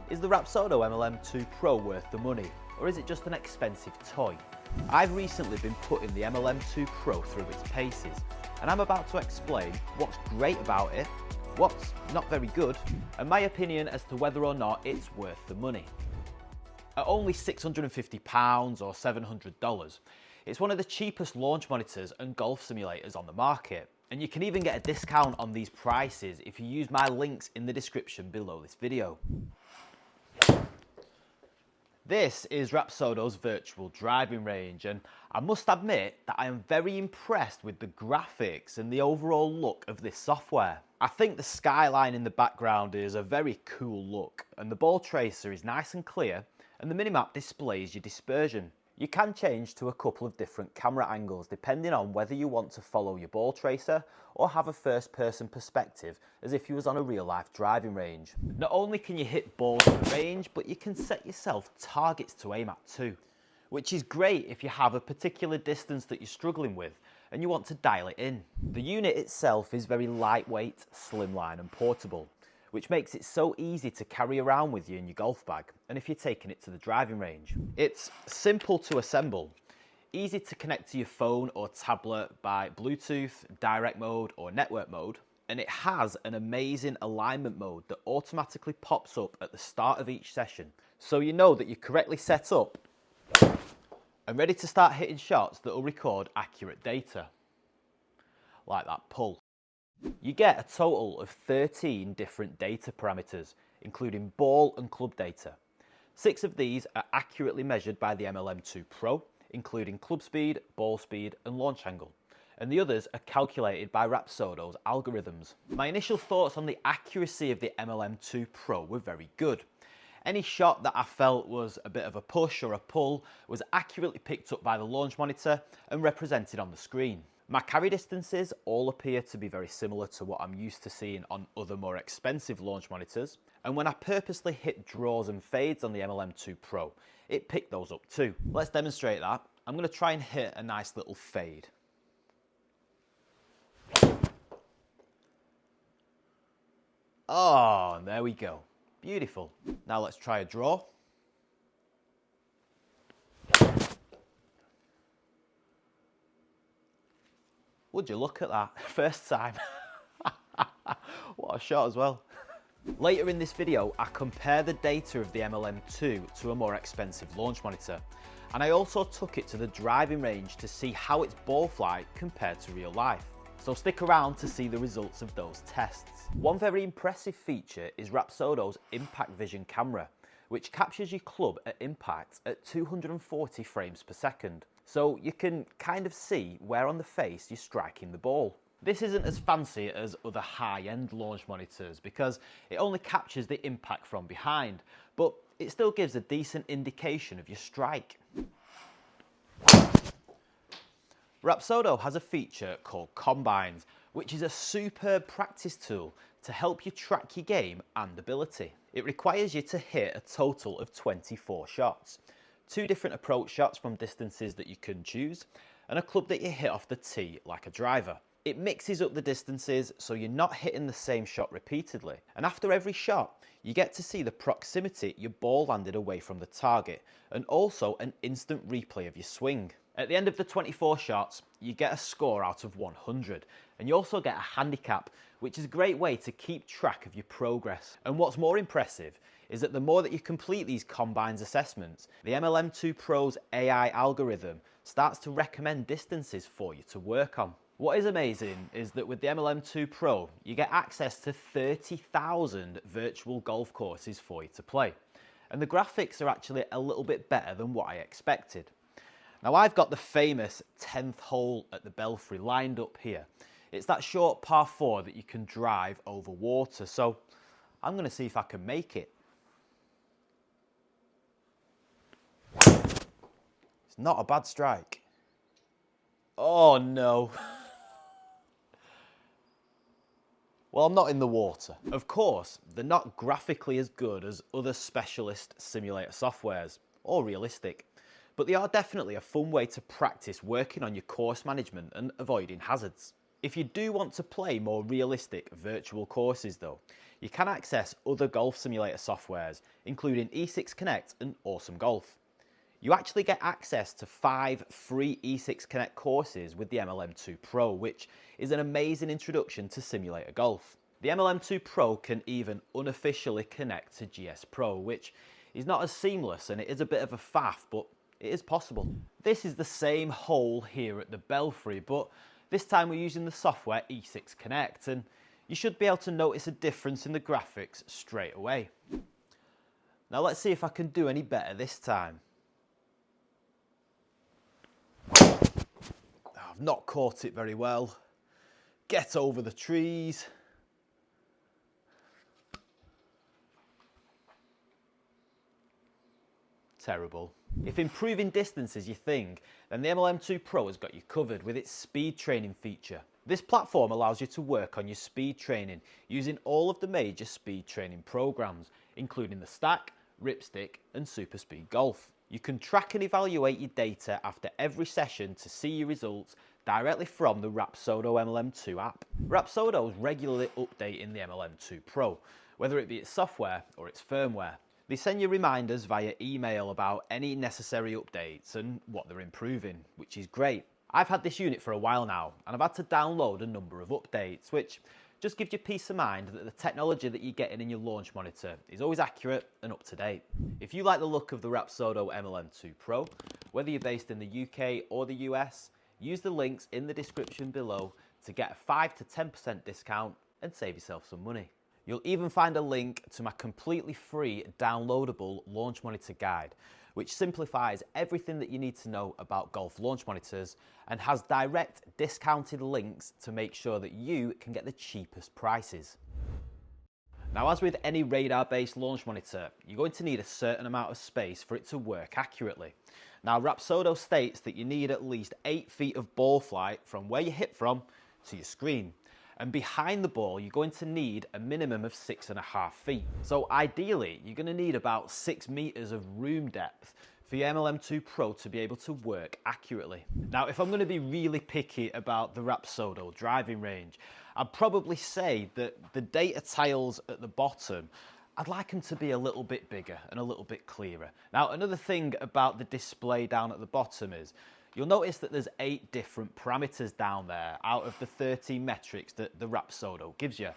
Is the Rapsodo MLM2 Pro worth the money, or is it just an expensive toy? I've recently been putting the MLM2 Pro through its paces, and I'm about to explain what's great about it, what's not very good, and my opinion as to whether or not it's worth the money. At only £650 or $700, it's one of the cheapest launch monitors and golf simulators on the market. And you can even get a discount on these prices if you use my links in the description below this video. This is Rapsodo's virtual driving range, and I must admit that I am very impressed with the graphics and the overall look of this software. I think the skyline in the background is a very cool look, and the ball tracer is nice and clear, and the minimap displays your dispersion. You can change to a couple of different camera angles depending on whether you want to follow your ball tracer or have a first person perspective as if you was on a real life driving range. Not only can you hit balls in the range, but you can set yourself targets to aim at too, which is great if you have a particular distance that you're struggling with and you want to dial it in. The unit itself is very lightweight, slimline and portable, which makes it so easy to carry around with you in your golf bag and if you're taking it to the driving range. It's simple to assemble, easy to connect to your phone or tablet by Bluetooth, direct mode or network mode, and it has an amazing alignment mode that automatically pops up at the start of each session, so you know that you're correctly set up and ready to start hitting shots that will record accurate data, like that pull. You get a total of 13 different data parameters, including ball and club data. 6 of these are accurately measured by the MLM2 Pro, including club speed, ball speed and launch angle, and the others are calculated by Rapsodo's algorithms. My initial thoughts on the accuracy of the MLM2 Pro were very good. Any shot that I felt was a bit of a push or a pull was accurately picked up by the launch monitor and represented on the screen. My carry distances all appear to be very similar to what I'm used to seeing on other more expensive launch monitors, and when I purposely hit draws and fades on the MLM2 Pro, it picked those up too. Let's demonstrate that. I'm going to try and hit a nice little fade. Oh, there we go. Beautiful. Now let's try a draw. Would you look at that? First time. What a shot as well. Later in this video, I compare the data of the MLM2 to a more expensive launch monitor. And I also took it to the driving range to see how its ball flight compared to real life. So stick around to see the results of those tests. One very impressive feature is Rapsodo's Impact Vision camera, which captures your club at impact at 240 frames per second. So you can kind of see where on the face you're striking the ball. This isn't as fancy as other high-end launch monitors because it only captures the impact from behind, but it still gives a decent indication of your strike. Rapsodo has a feature called Combines, which is a superb practice tool to help you track your game and ability. It requires you to hit a total of 24 shots. 2 different approach shots from distances that you can choose, and a club that you hit off the tee like a driver. It mixes up the distances so you're not hitting the same shot repeatedly, and after every shot you get to see the proximity your ball landed away from the target and also an instant replay of your swing. At the end of the 24 shots you get a score out of 100, and you also get a handicap, which is a great way to keep track of your progress. And what's more impressive is that the more that you complete these Combines assessments, the MLM2 Pro's AI algorithm starts to recommend distances for you to work on. What is amazing is that with the MLM2 Pro, you get access to 30,000 virtual golf courses for you to play. And the graphics are actually a little bit better than what I expected. Now I've got the famous 10th hole at the Belfry lined up here. It's that short par 4 that you can drive over water, so I'm going to see if I can make it. It's not a bad strike. Oh no. Well, I'm not in the water. Of course, they're not graphically as good as other specialist simulator softwares, or realistic, but they are definitely a fun way to practice working on your course management and avoiding hazards. If you do want to play more realistic virtual courses though, you can access other golf simulator softwares, including E6 Connect and Awesome Golf. You actually get access to 5 free E6 Connect courses with the MLM2 Pro, which is an amazing introduction to simulator golf. The MLM2 Pro can even unofficially connect to GS Pro, which is not as seamless and it is a bit of a faff, but it is possible. This is the same hole here at the Belfry, but this time we're using the software E6 Connect, and you should be able to notice a difference in the graphics straight away. Now let's see if I can do any better this time. I've not caught it very well. Get over the trees. Terrible. If improving distance is your thing, then the MLM2 Pro has got you covered with its speed training feature. This platform allows you to work on your speed training using all of the major speed training programs, including the Stack, Ripstick and Super Speed Golf. You can track and evaluate your data after every session to see your results directly from the Rapsodo MLM2 app. Rapsodo is regularly updating the MLM2 Pro, whether it be its software or its firmware. They send you reminders via email about any necessary updates and what they're improving, which is great. I've had this unit for a while now, and I've had to download a number of updates, which just gives you peace of mind that the technology that you're getting in your launch monitor is always accurate and up to date. If you like the look of the Rapsodo MLM2 Pro, whether you're based in the UK or the US, use the links in the description below to get a 5 to 10% discount and save yourself some money. You'll even find a link to my completely free downloadable launch monitor guide, which simplifies everything that you need to know about golf launch monitors and has direct discounted links to make sure that you can get the cheapest prices. Now, as with any radar-based launch monitor, you're going to need a certain amount of space for it to work accurately. Now, Rapsodo states that you need at least 8 feet of ball flight from where you hit from to your screen. And behind the ball, you're going to need a minimum of 6.5 feet. So ideally, you're going to need about 6 meters of room depth for your MLM2 Pro to be able to work accurately. Now, if I'm going to be really picky about the Rapsodo driving range, I'd probably say that the data tiles at the bottom, I'd like them to be a little bit bigger and a little bit clearer. Now, another thing about the display down at the bottom is, you'll notice that there's 8 different parameters down there out of the 13 metrics that the Rapsodo gives you.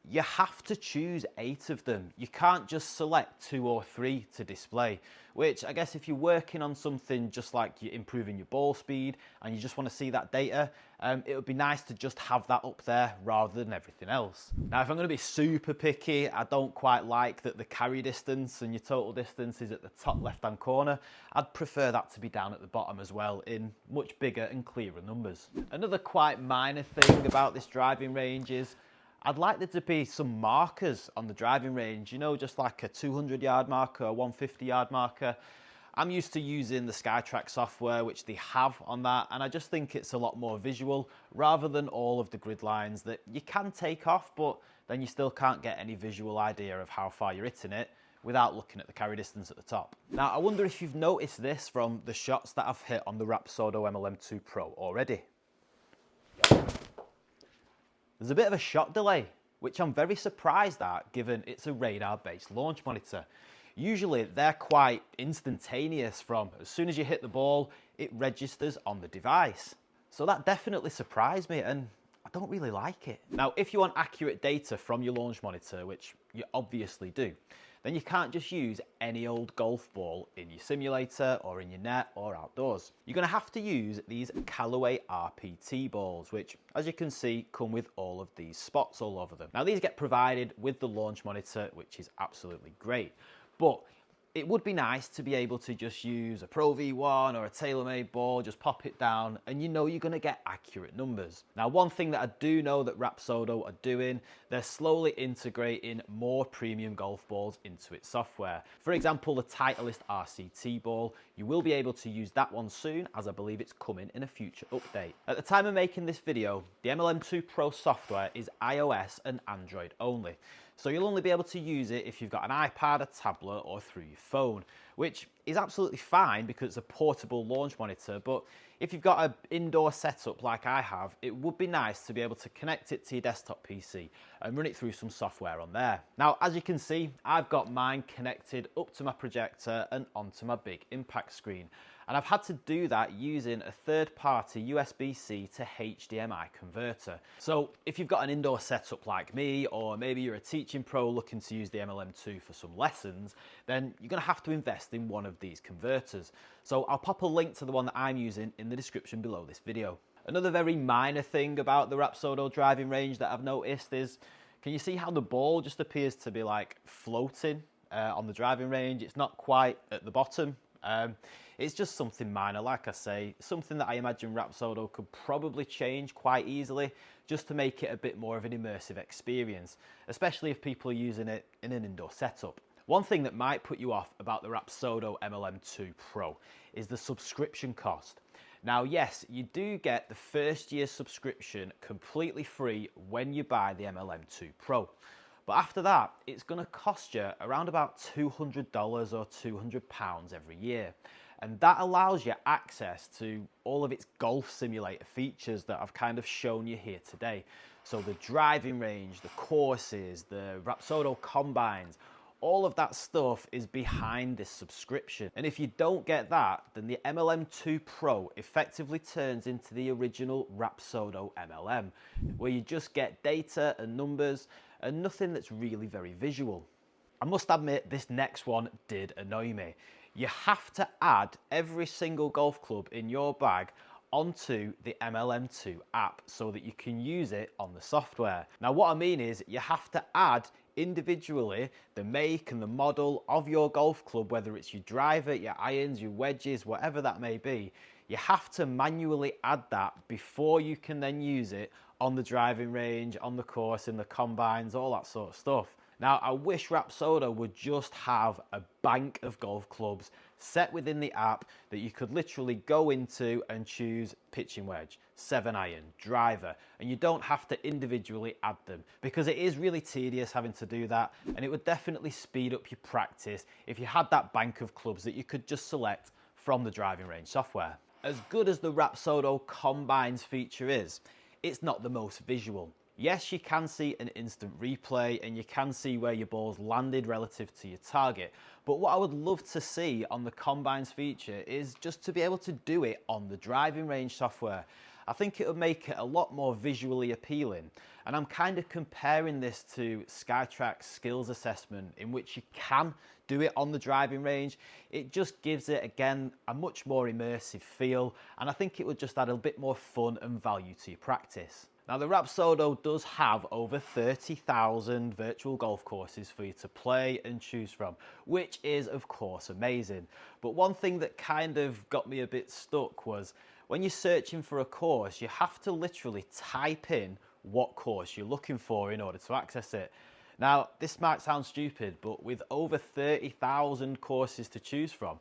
You have to choose 8 of them. You can't just select 2 or 3 to display, which I guess if you're working on something just like you're improving your ball speed and you just want to see that data, it would be nice to just have that up there rather than everything else. Now, if I'm going to be super picky, I don't quite like that the carry distance and your total distance is at the top left-hand corner. I'd prefer that to be down at the bottom as well in much bigger and clearer numbers. Another quite minor thing about this driving range is I'd like there to be some markers on the driving range, you know, just like a 200-yard marker, a 150-yard marker. I'm used to using the SkyTrack software, which they have on that, and I just think it's a lot more visual rather than all of the grid lines that you can take off, but then you still can't get any visual idea of how far you're hitting it without looking at the carry distance at the top. Now, I wonder if you've noticed this from the shots that I've hit on the Rapsodo MLM2 Pro already. There's a bit of a shot delay, which I'm very surprised at given it's a radar-based launch monitor. Usually they're quite instantaneous from as soon as you hit the ball, it registers on the device. So that definitely surprised me and I don't really like it. Now, if you want accurate data from your launch monitor, which you obviously do, then you can't just use any old golf ball in your simulator or in your net or outdoors. You're going to have to use these Callaway RPT balls, which, as you can see, come with all of these spots all over them. Now, these get provided with the launch monitor, which is absolutely great, but it would be nice to be able to just use a Pro V1 or a TaylorMade ball, just pop it down, and you know you're going to get accurate numbers. Now, one thing that I do know that Rapsodo are doing, they're slowly integrating more premium golf balls into its software. For example, the Titleist RCT ball, you will be able to use that one soon, as I believe it's coming in a future update. At the time of making this video, the MLM2 Pro software is iOS and Android only. So you'll only be able to use it if you've got an iPad, a tablet, or through your phone, which is absolutely fine because it's a portable launch monitor. But if you've got an indoor setup like I have, it would be nice to be able to connect it to your desktop PC and run it through some software on there. Now, as you can see, I've got mine connected up to my projector and onto my big impact screen. And I've had to do that using a third-party USB-C to HDMI converter. So if you've got an indoor setup like me, or maybe you're a teaching pro looking to use the MLM2 for some lessons, then you're going to have to invest in one of these converters. So I'll pop a link to the one that I'm using in the description below this video. Another very minor thing about the Rapsodo driving range that I've noticed is, can you see how the ball just appears to be like floating on the driving range? It's not quite at the bottom. It's just something minor, like I say, something that I imagine Rapsodo could probably change quite easily just to make it a bit more of an immersive experience, especially if people are using it in an indoor setup. One thing that might put you off about the Rapsodo MLM2 Pro is the subscription cost. Now, yes, you do get the first year subscription completely free when you buy the MLM2 Pro. But after that, it's going to cost you around about $200 or £200 every year. And that allows you access to all of its golf simulator features that I've kind of shown you here today. So the driving range, the courses, the Rapsodo combines, all of that stuff is behind this subscription. And if you don't get that, then the MLM2 Pro effectively turns into the original Rapsodo MLM, where you just get data and numbers and nothing that's really very visual. I must admit, this next one did annoy me. You have to add every single golf club in your bag onto the MLM2 app so that you can use it on the software. Now, what I mean is you have to add individually the make and the model of your golf club, whether it's your driver, your irons, your wedges, whatever that may be. You have to manually add that before you can then use it on the driving range, on the course, in the combines, all that sort of stuff. Now, I wish Rapsodo would just have a bank of golf clubs set within the app that you could literally go into and choose pitching wedge, 7-iron, driver, and you don't have to individually add them, because it is really tedious having to do that, and it would definitely speed up your practice if you had that bank of clubs that you could just select from the driving range software. As good as the Rapsodo combines feature is, it's not the most visual. Yes, you can see an instant replay and you can see where your ball's landed relative to your target. But what I would love to see on the combines feature is just to be able to do it on the driving range software. I think it would make it a lot more visually appealing. And I'm kind of comparing this to Skytrack's skills assessment, in which you can do it on the driving range. It just gives it, again, a much more immersive feel. And I think it would just add a bit more fun and value to your practice. Now, the Rapsodo does have over 30,000 virtual golf courses for you to play and choose from, which is, of course, amazing. But one thing that kind of got me a bit stuck was when you're searching for a course, you have to literally type in what course you're looking for in order to access it. Now, this might sound stupid, but with over 30,000 courses to choose from,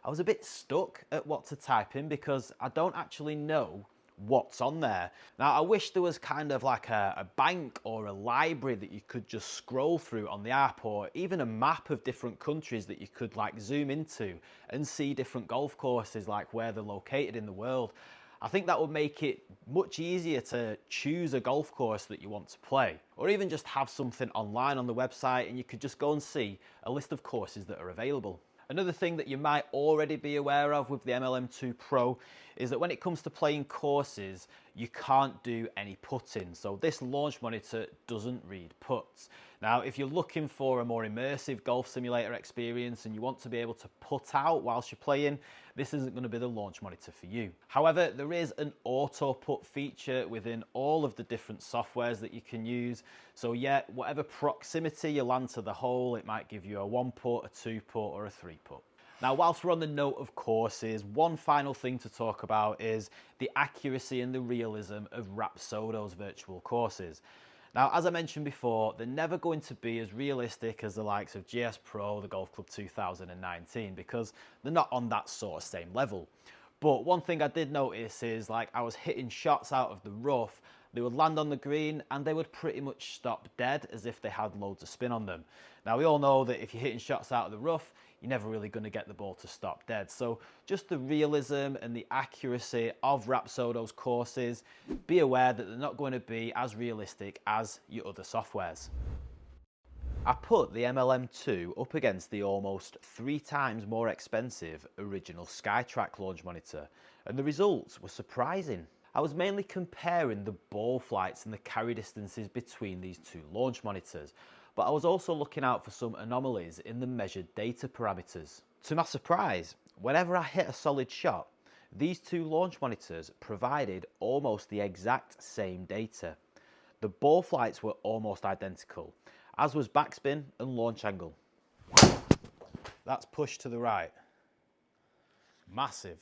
I was a bit stuck at what to type in because I don't actually know what's on there. Now, I wish there was kind of like a bank or a library that you could just scroll through on the app, or even a map of different countries that you could like zoom into and see different golf courses, like where they're located in the world. I think that would make it much easier to choose a golf course that you want to play, or even just have something online on the website and you could just go and see a list of courses that are available. Another thing that you might already be aware of with the MLM2 Pro is that when it comes to playing courses, you can't do any putting. So this launch monitor doesn't read putts. Now, if you're looking for a more immersive golf simulator experience and you want to be able to put out whilst you're playing, this isn't going to be the launch monitor for you. However, there is an auto putt feature within all of the different softwares that you can use. So yeah, whatever proximity you land to the hole, it might give you a 1-putt, a 2-putt, or a 3-putt. Now, whilst we're on the note of courses, one final thing to talk about is the accuracy and the realism of Rapsodo's virtual courses. Now, as I mentioned before, they're never going to be as realistic as the likes of GS Pro, the Golf Club 2019, because they're not on that sort of same level. But one thing I did notice is, like, I was hitting shots out of the rough They would land on the green and they would pretty much stop dead as if they had loads of spin on them. Now we all know that if you're hitting shots out of the rough, you're never really going to get the ball to stop dead. So just the realism and the accuracy of Rapsodo's courses, be aware that they're not going to be as realistic as your other softwares. I put the MLM2 up against the almost 3 times more expensive original SkyTrack launch monitor, and the results were surprising. I was mainly comparing the ball flights and the carry distances between these two launch monitors, but I was also looking out for some anomalies in the measured data parameters. To my surprise, whenever I hit a solid shot, these two launch monitors provided almost the exact same data. The ball flights were almost identical, as was backspin and launch angle. That's push to the right. Massive.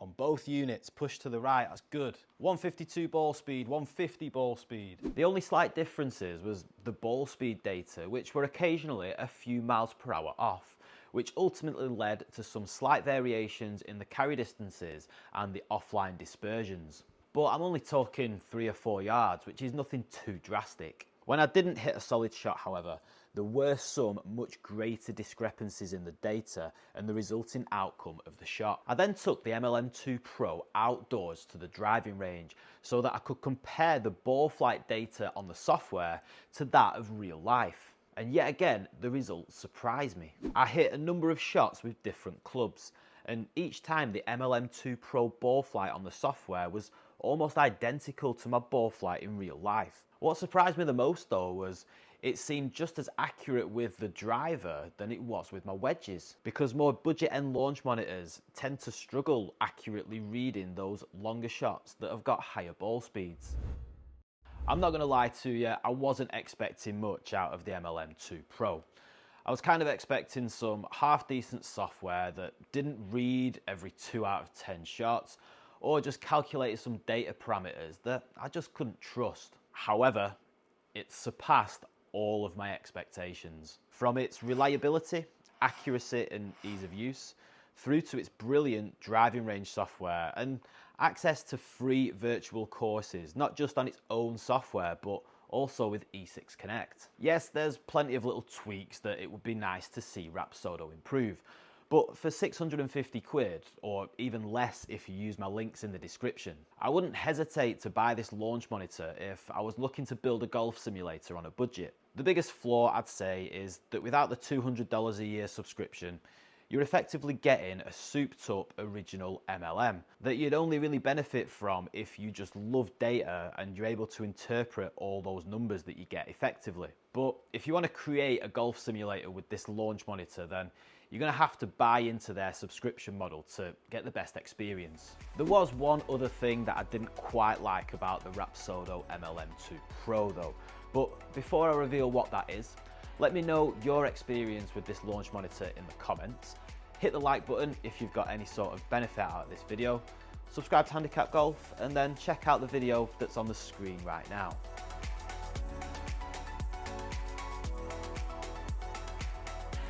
On both units, push to the right, that's good. 152 ball speed, 150 ball speed. The only slight differences was the ball speed data, which were occasionally a few miles per hour off, which ultimately led to some slight variations in the carry distances and the offline dispersions. But I'm only talking 3 or 4 yards, which is nothing too drastic. When I didn't hit a solid shot, however, there were some much greater discrepancies in the data and the resulting outcome of the shot. I then took the MLM2 Pro outdoors to the driving range so that I could compare the ball flight data on the software to that of real life. And yet again, the results surprised me. I hit a number of shots with different clubs, and each time the MLM2 Pro ball flight on the software was almost identical to my ball flight in real life. What surprised me the most though was it seemed just as accurate with the driver than it was with my wedges, because more budget end launch monitors tend to struggle accurately reading those longer shots that have got higher ball speeds. I'm not going to lie to you, I wasn't expecting much out of the MLM2 Pro. I was kind of expecting some half decent software that didn't read every 2 out of 10 shots, or just calculated some data parameters that I just couldn't trust. However, it surpassed all of my expectations. From its reliability, accuracy and ease of use, through to its brilliant driving range software and access to free virtual courses, not just on its own software, but also with E6 Connect. Yes, there's plenty of little tweaks that it would be nice to see Rapsodo improve, but for 650 quid, or even less if you use my links in the description, I wouldn't hesitate to buy this launch monitor if I was looking to build a golf simulator on a budget. The biggest flaw I'd say is that without the $200 a year subscription, you're effectively getting a souped up original MLM that you'd only really benefit from if you just love data and you're able to interpret all those numbers that you get effectively. But if you want to create a golf simulator with this launch monitor, then you're going to have to buy into their subscription model to get the best experience. There was one other thing that I didn't quite like about the Rapsodo MLM2 Pro though, but before I reveal what that is, let me know your experience with this launch monitor in the comments. Hit the like button if you've got any sort of benefit out of this video. Subscribe to Handicap Golf and then check out the video that's on the screen right now.